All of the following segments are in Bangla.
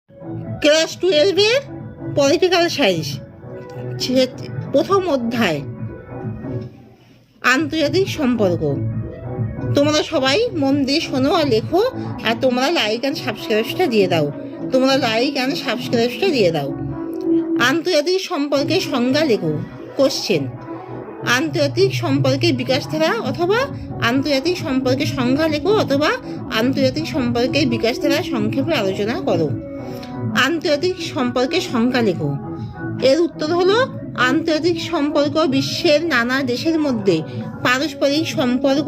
ক্লাস 12-এর পলিটিক্যাল সায়েন্স প্রথম অধ্যায় আন্তর্জাতিক সম্পর্ক। তোমরা সবাই মন দিয়ে শোনো আর লেখো, আর তোমরা লাইক অ্যান্ড সাবস্ক্রাইবটা দিয়ে দাও। আন্তর্জাতিক সম্পর্কের সংজ্ঞা লেখো। কোশ্চেন: আন্তর্জাতিক সম্পর্কের বিকাশধারা অথবা আন্তর্জাতিক সম্পর্কের সংজ্ঞা লেখো অথবা আন্তর্জাতিক সম্পর্কের বিকাশধারা সংক্ষেপে আলোচনা করো। আন্তর্জাতিক সম্পর্কের সংজ্ঞা লেখো। এর উত্তর হলো, আন্তর্জাতিক সম্পর্ক বিশ্বের নানা দেশের মধ্যে পারস্পরিক সম্পর্ক,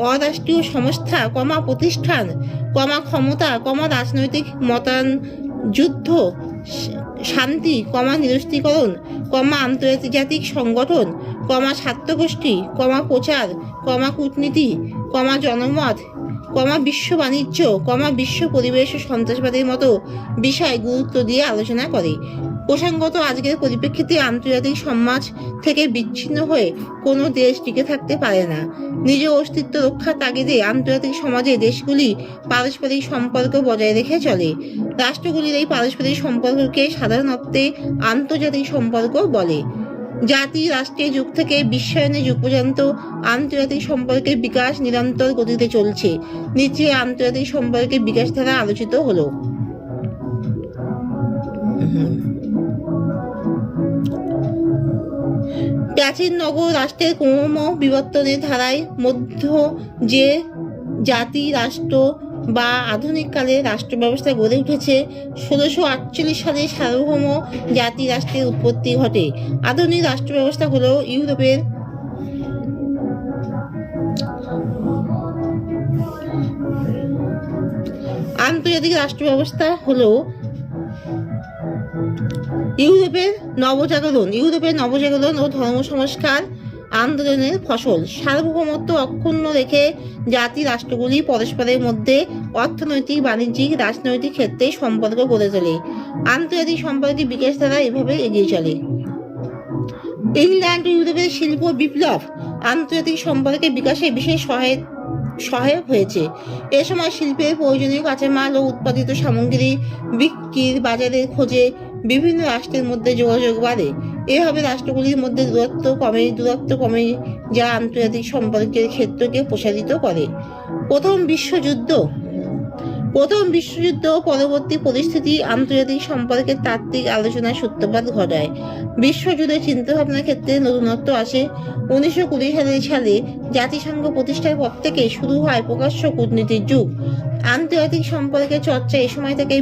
অরাষ্ট্রীয় সংস্থা, প্রতিষ্ঠান, ক্ষমতা, রাজনৈতিক মতায়ন, যুদ্ধ, শান্তি, নিরস্ত্রীকরণ, আন্তর্জাতিক সংগঠন, স্বার্থগোষ্ঠী, প্রচার, কূটনীতি, জনমত, বিশ্ব বাণিজ্য, বিশ্ব পরিবেশ ও সন্ত্রাসবাদের মতো বিষয় গুরুত্ব দিয়ে আলোচনা করে। প্রসঙ্গত, আজকের পরিপ্রেক্ষিতে আন্তর্জাতিক সমাজ থেকে বিচ্ছিন্ন হয়ে কোনো দেশ টিকে থাকতে পারে না। নিজ অস্তিত্ব রক্ষার তাগিদে আন্তর্জাতিক সমাজে দেশগুলি পারস্পরিক সম্পর্ক বজায় রেখে চলে। রাষ্ট্রগুলির এই পারস্পরিক সম্পর্ককে সাধারণ অর্থে আন্তর্জাতিক সম্পর্ক বলে। জাতি রাষ্ট্রের যুগ থেকে বিশ্বায়নের যুগ পর্যন্ত আন্তর্জাতিক সম্পর্কের বিকাশ নিরন্তর গতিতে চলছে। নিচে আন্তর্জাতিক সম্পর্কের বিকাশ ধারা আলোচিত হলো। প্রাচীন নগর রাষ্ট্রের ক্রম বিবর্তনের ধারায় মধ্য যে জাতি রাষ্ট্র বা আধুনিক কালে রাষ্ট্র ব্যবস্থা গড়ে উঠেছে, 1648 সালে সার্বভৌম জাতি রাষ্ট্রের উৎপত্তি ঘটে। আধুনিক রাষ্ট্র ব্যবস্থা হলো ইউরোপের আন্তর্জাতিক রাষ্ট্র ব্যবস্থা হলো ইউরোপের নবজাগরণ ও ধর্ম সংস্কার আন্দোলনের ফসল। সার্বভৌমত্ব অক্ষুণ্ণ রেখে জাতি রাষ্ট্রগুলি পরস্পরের মধ্যে অর্থনৈতিক, বাণিজ্যিক, রাজনৈতিক ক্ষেত্রে সম্পর্ক গড়ে তোলে। আন্তর্জাতিক সম্পর্কের বিকাশ ধারা এভাবে এগিয়ে চলে। ইংল্যান্ড ও ইউরোপের শিল্প বিপ্লব আন্তর্জাতিক সম্পর্কের বিকাশে বিশেষ সহায়ক হয়েছে। এ সময় শিল্পের প্রয়োজনীয় কাঁচামাল ও উৎপাদিত সামগ্রী বিক্রির বাজারের খোঁজে বিভিন্ন রাষ্ট্রের মধ্যে যোগাযোগ বাড়ে। এভাবে রাষ্ট্রগুলির মধ্যে দূরত্ব কমে যা আন্তর্জাতিক সম্পর্কের ক্ষেত্রকে প্রসারিত করে। প্রথম বিশ্বযুদ্ধ পরবর্তী পরিস্থিতি আন্তর্জাতিক সম্পর্কের তাত্ত্বিক আলোচনার সূত্রপাত ঘটায়। বিশ্বজুড়ে চিন্তাভাবনার ক্ষেত্রে নতুনত্ব আসে। 1920 সালে জাতিসংঘ প্রতিষ্ঠার পর থেকে শুরু হয় প্রকাশ্য কূটনীতির যুগ। আন্তর্জাতিক সম্পর্কের চর্চা এ সময় থেকেই